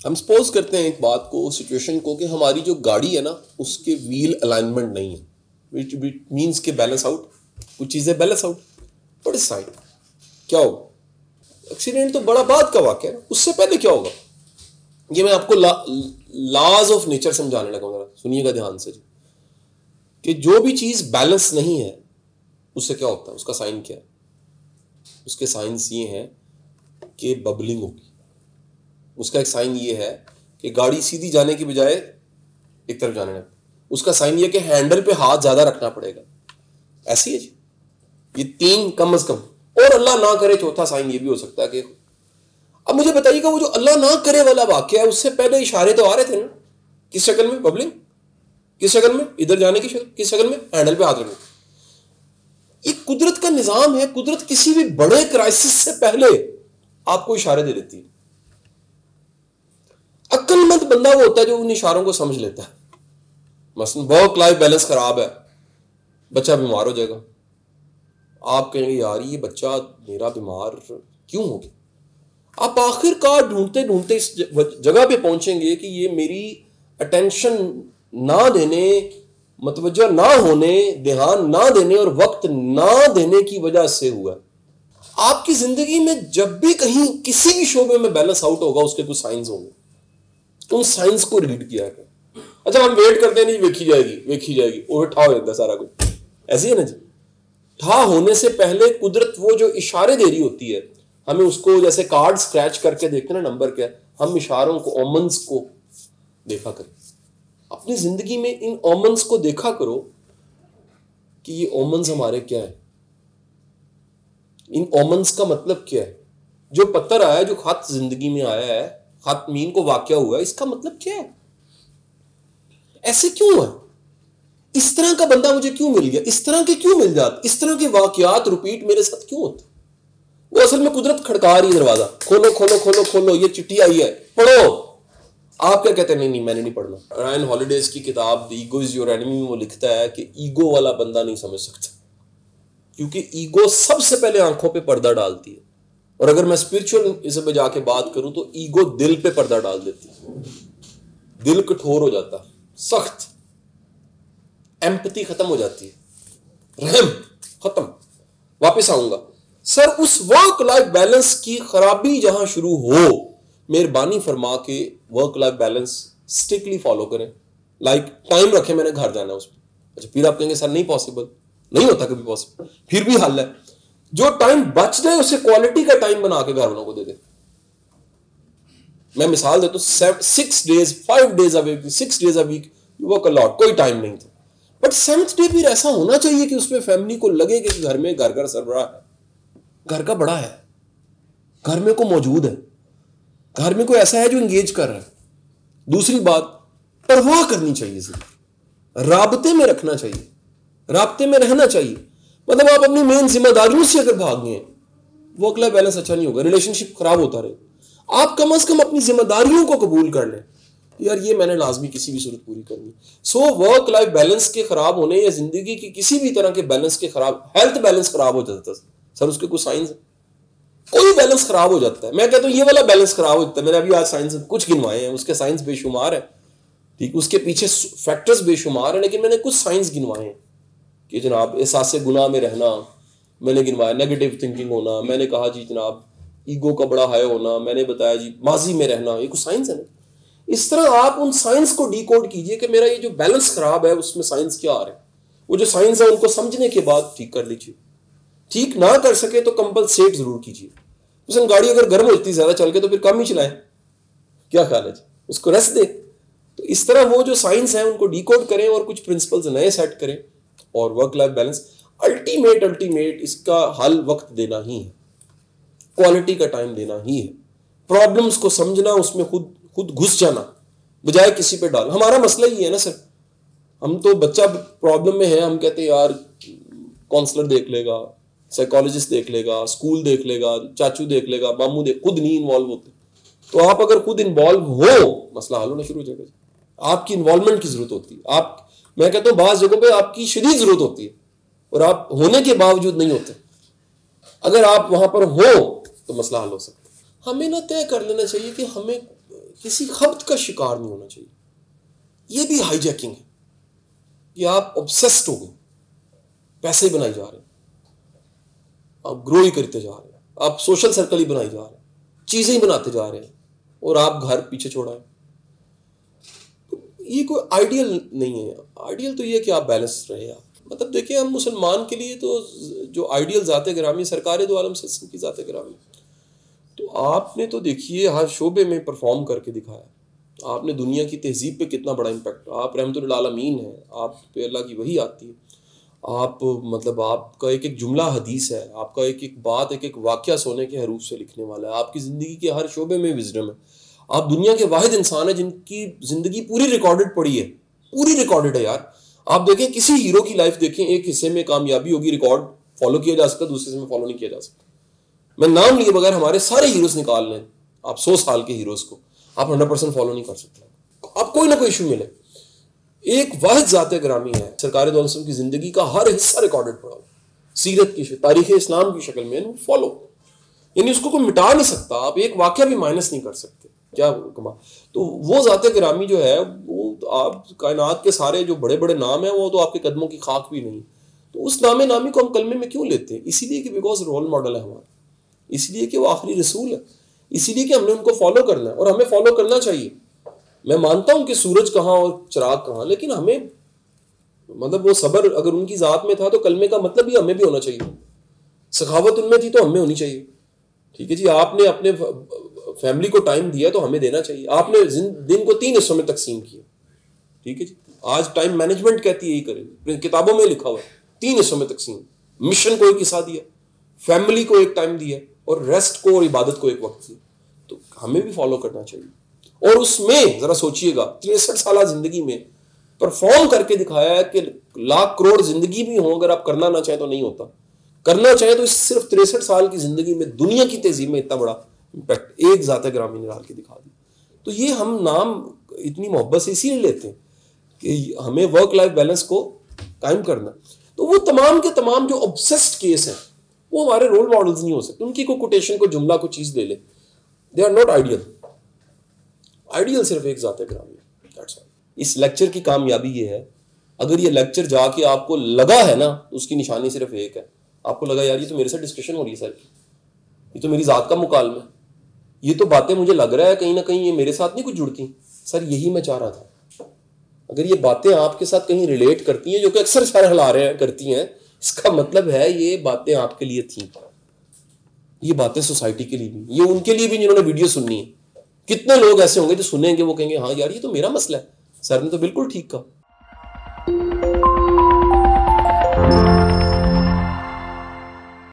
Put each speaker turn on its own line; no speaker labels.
हम सपोज करते हैं एक बात को, सिचुएशन को, कि हमारी जो गाड़ी है ना उसके व्हील अलाइनमेंट नहीं है, विच मीन्स के बैलेंस आउट, कुछ चीज़ें balance out. What is sine? क्या होगा? एक्सीडेंट तो बड़ा बात का वाक़या है, उससे पहले क्या होगा? ये मैं आपको लॉज ऑफ नेचर समझाने लगा, जरा सुनिएगा ध्यान से जी, कि जो भी चीज़ बैलेंस नहीं है उससे क्या होता है, उसका साइन क्या है? उसके साइंस ये हैं कि बबलिंग होगी। उसका एक साइन ये है कि गाड़ी सीधी जाने की बजाय एक तरफ जाने लगती। उसका साइन ये कि हैंडल पे हाथ ज़्यादा रखना पड़ेगा। ऐसी है जी, ये 3 कम से कम। और अल्लाह ना करे चौथा साइन ये भी हो सकता है कि, अब मुझे बताइएगा वो जो अल्लाह ना करे वाला वाक्य है उससे पहले इशारे तो आ रहे थे ना, किस शक्ल में? बबलिंग। किस शक्ल में? इधर जाने की शक्ल। किस शक्ल में? हैंडल पे हाथ रखने। ये कुदरत का निजाम है। कुदरत किसी भी बड़े क्राइसिस से पहले आपको इशारे दे देती है। अक्लमंद बंदा वो होता है जो उन इशारों को समझ लेता है। मसलन वर्क लाइफ बैलेंस खराब है, बच्चा बीमार हो जाएगा, आप कहेंगे यार ये बच्चा मेरा बीमार क्यों हो गया? आप आखिरकार ढूंढते ढूंढते इस जगह पे पहुंचेंगे कि ये मेरी अटेंशन ना देने, मतवज्जा ना होने, ध्यान ना देने और वक्त ना देने की वजह से हुआ। आपकी जिंदगी में जब भी कहीं किसी भी शोबे में बैलेंस आउट होगा उसके कुछ साइंस होंगे, उन साइंस को रीड किया कर। अच्छा हम वेट करते हैं, नहीं वेखी जाएगी और ठा हो जाता सारा कुछ, ऐसी है ना जी। ठा होने से पहले कुदरत वो जो इशारे दे रही होती है हमें, उसको जैसे कार्ड स्क्रैच करके देखते हैं ना नंबर क्या है, हम इशारों को, ओमन्स को देखा करें। अपनी जिंदगी में इन ओमन्स को देखा करो कि ये ओमन्स हमारे क्या है। इन ओमन्स का मतलब क्या है? जो पत्थर आया है, जो खत जिंदगी में आया है, खत मीन को वाकया हुआ है, इसका मतलब क्या है? ऐसे क्यों है? इस तरह का बंदा मुझे क्यों मिल गया? इस तरह के क्यों मिल जाते? इस तरह के वाकयात रिपीट मेरे साथ क्यों होते? वो असल में कुदरत खड़का रही है दरवाजा, खोलो खोलो खोलो खोलो, ये चिट्ठी आई है, पढ़ो। आप क्या कहते हैं? नहीं मैंने नहीं पढ़ना। रायन हॉलिडेज की किताब the ego is your enemy में वो लिखता है कि ईगो वाला बंदा नहीं समझ सकता, क्योंकि ईगो सबसे पहले आंखों पे पर्दा डालती है। और अगर मैं स्पिरिचुअल इसे में जाके बात करूं तो ईगो दिल पे पर्दा डाल देती है। दिल कठोर हो जाता है, सख्त, एम्पैथी खत्म हो जाती है, रहम खत्म। वापस आऊंगा सर, उस वर्क लाइफ बैलेंस की खराबी जहां शुरू हो, मेहरबानी फरमा के work life balance strictly follow करें। लाइक टाइम रखें, मैंने घर जाना है उसमें। अच्छा फिर आप कहेंगे सर नहीं पॉसिबल, नहीं होता कभी पॉसिबल। फिर भी हल है, जो टाइम बच जाए उसे क्वालिटी का टाइम बना के घर वालों को दे दे। मैं मिसाल देता हूं, 6 days 5 days a week, 6 days a week you work a lot, कोई टाइम नहीं था। बट 7th डे फिर ऐसा होना चाहिए कि उसमें फैमिली को लगे कि घर में घर सरबराह है, घर का बड़ा है, घर में को मौजूद है, घर में कोई ऐसा है जो इंगेज कर रहा है। दूसरी बात, परवाह करनी चाहिए, राबते में रखना चाहिए, राबते में रहना चाहिए। मतलब आप अपनी मेन जिम्मेदारियों से अगर भाग गए, वर्क लाइफ बैलेंस अच्छा नहीं होगा, रिलेशनशिप खराब होता रहे। आप कम से कम अपनी जिम्मेदारियों को कबूल कर लें, यार ये मैंने लाजमी किसी भी सूरत पूरी करनी। सो वर्क लाइफ बैलेंस के खराब होने या जिंदगी की किसी भी तरह के बैलेंस के खराब, हेल्थ बैलेंस खराब हो जाता है सर, उसके कुछ साइंस है। कोई बैलेंस खराब हो जाता है, मैं कहता हूं ये वाला बैलेंस खराब हो जाता है। मैंने अभी आज साइंस कुछ गिनवाए हैं, उसके साइंस बेशुमार है, ठीक, उसके पीछे फैक्टर्स बेशुमार है, लेकिन मैंने कुछ साइंस गिनवाए हैं कि जनाब एहसास गुनाह में रहना, मैंने गिनवाया नेगेटिव थिंकिंग होना, मैंने कहा जी जनाब ईगो का बड़ा हाई होना, मैंने बताया जी माजी में रहना, ये कुछ साइंस है ना। इस तरह आप उन साइंस को डिकोड कीजिए कि मेरा ये जो बैलेंस खराब है उसमें साइंस क्या आ रहा है। वो जो साइंस है उनको समझने के बाद ठीक कर लीजिए। ठीक ना कर सके तो कंपलसेट जरूर कीजिए। उसमें गाड़ी अगर गर्म होती है ज्यादा चल के तो फिर कम ही चलाएं, क्या ख्याल है जी, उसको रेस्ट दे। तो इस तरह वो जो साइंस है उनको डिकोड करें और कुछ प्रिंसिपल्स नए सेट करें। और वर्क लाइफ बैलेंस अल्टीमेट इसका हल वक्त देना ही है, क्वालिटी का टाइम देना ही है, प्रॉब्लम्स को समझना, उसमें खुद घुस जाना बजाय किसी पे डाल। हमारा मसला ही है ना सर, हम तो बच्चा प्रॉब्लम में है, हम कहते हैं यार काउंसलर देख लेगा, साइकोलॉजिस्ट देख लेगा, स्कूल देख लेगा, चाचू देख लेगा, मामू देख, खुद नहीं इन्वॉल्व होते। तो आप अगर खुद इन्वॉल्व हो, मसला हल होना शुरू हो जाएगा। आपकी इन्वॉल्वमेंट की जरूरत होती है। मैं कहता हूँ बाज़ जगहों पे आपकी शदीद जरूरत होती है और आप होने के बावजूद नहीं होते। अगर आप वहां पर हो तो मसला हल हो सकता है। हमें ना तय कर लेना चाहिए कि हमें किसी खब्त का शिकार नहीं होना चाहिए। ये भी हाईजैकिंग है कि आप ऑब्सेस्ड हो गए, पैसे बनाए जा रहे हैं, आप ग्रो ही करते जा रहे हैं, आप सोशल सर्कल ही बनाए जा रहे हैं, चीजें ही बनाते जा रहे हैं और आप घर पीछे छोड़ाएं। तो ये कोई आइडियल नहीं है। आइडियल तो ये कि आप बैलेंस रहे। आप मतलब देखिए, हम मुसलमान के लिए तो जो आइडियल ज़ात गिरामी सरकार दो आलम सल्लल्लाहु की ज़ात गिरामी, तो आपने तो देखिए हर शोबे में परफॉर्म करके दिखाया। आपने दुनिया की तहजीब पे कितना बड़ा इम्पैक्ट, आप रहमतुल आलमीन हैं, आप पे अल्लाह की वही आती है, आप मतलब आपका एक एक जुमला हदीस है, आपका एक एक बात एक एक वाक़या सोने के हरूफ से लिखने वाला है, आपकी ज़िंदगी के हर शोबे में विज़डम है। आप दुनिया के वाहिद इंसान है जिनकी ज़िंदगी पूरी रिकॉर्डेड पड़ी है, पूरी रिकॉर्डेड है यार। आप देखें किसी हीरो की लाइफ देखें, एक हिस्से में कामयाबी होगी, रिकॉर्ड फॉलो किया जा सकता, दूसरे में फॉलो नहीं किया जा सकता। मैं नाम लिए बगैर हमारे सारे हीरोज निकाल लें, आप 100 साल के हीरोज को आप 100% फॉलो नहीं कर सकते। आप कोई ना कोई इशू मिले, एक वाहिद ज़ात गिरामी है सरकार दो आलम सल्लल्लाहु की जिंदगी का हर हिस्सा रिकॉर्डेड पड़ा, सीरत की तारीख इस्लाम की शक्ल में फॉलो, यानी उसको कोई मिटा नहीं सकता। आप एक वाक़या भी माइनस नहीं कर सकते। क्या कमा, तो वो ज़ात गिरामी जो है वो आप कायनात के सारे जो बड़े बड़े नाम हैं वो तो आपके कदमों की खाक भी नहीं। तो उस नामी को हम कलमे में क्यों लेते हैं? इसीलिए कि बिकॉज रोल मॉडल है हमारा, इसलिए कि वो आखिरी रसूल है, इसीलिए कि हमने उनको फॉलो करना है और हमें फॉलो करना चाहिए। मैं मानता हूं कि सूरज कहाँ और चिराग कहाँ, लेकिन हमें मतलब वो सब्र अगर उनकी ज़ात में था तो कलमे का मतलब ही हमें भी होना चाहिए। सखावत उनमें थी तो हमें होनी चाहिए। ठीक है जी, आपने अपने फैमिली को टाइम दिया तो हमें देना चाहिए। आपने दिन को 3 हिस्सों में तकसीम किया, ठीक है जी, आज टाइम मैनेजमेंट कहती है यही करें, किताबों में लिखा हुआ है 3 हिस्सों में तकसीम। मिशन को एक हिस्सा दिया, फैमिली को एक टाइम दिया और रेस्ट को और इबादत को एक वक्त दिया। तो हमें भी फॉलो करना चाहिए। और उसमें जरा सोचिएगा 63 साल जिंदगी में परफॉर्म करके दिखाया है कि लाख करोड़ जिंदगी भी हो, अगर आप करना ना चाहें तो नहीं होता। करना चाहे तो इस सिर्फ 63 साल की जिंदगी में दुनिया की तहजीब में इतना बड़ा इम्पैक्ट एक ज़ात गिरामी ने डाल के दिखा दी। तो ये हम नाम इतनी मोहब्बत से इसीलिए लेते हैं कि हमें वर्क लाइफ बैलेंस को कायम करना। तो वो तमाम के तमाम जो ऑब्सेस्ड केस हैं वो हमारे रोल मॉडल्स नहीं हो सकते। उनकी कोई कोटेशन को जुमला को चीज़ ले ले, they are not ideal. Ideal सिर्फ एक ज़ात गिरामी है, दैट्स ऑल। इस लेक्चर की कामयाबी ये है, अगर ये लेक्चर जाके आपको लगा है ना तो उसकी निशानी सिर्फ एक है। आपको लगा यार ये तो मेरे साथ डिस्कशन हो रही है सर की, ये तो मेरी ज़ात का मुकालमा है, ये तो बातें मुझे लग रहा है कहीं ना कहीं ये मेरे साथ नहीं कुछ जुड़ती सर, यही मैं चाह रहा था। अगर ये बातें आपके साथ कहीं रिलेट करती हैं, जो कि अक्सर सर हिला रहे हैं करती हैं, इसका मतलब है ये बातें आपके लिए थी, ये बातें सोसाइटी के लिए भी, ये उनके लिए भी जिन्होंने वीडियो सुननी है। कितने लोग ऐसे होंगे जो सुनेंगे वो कहेंगे हाँ यार ये तो मेरा मसला है, सर ने तो बिल्कुल ठीक कहा।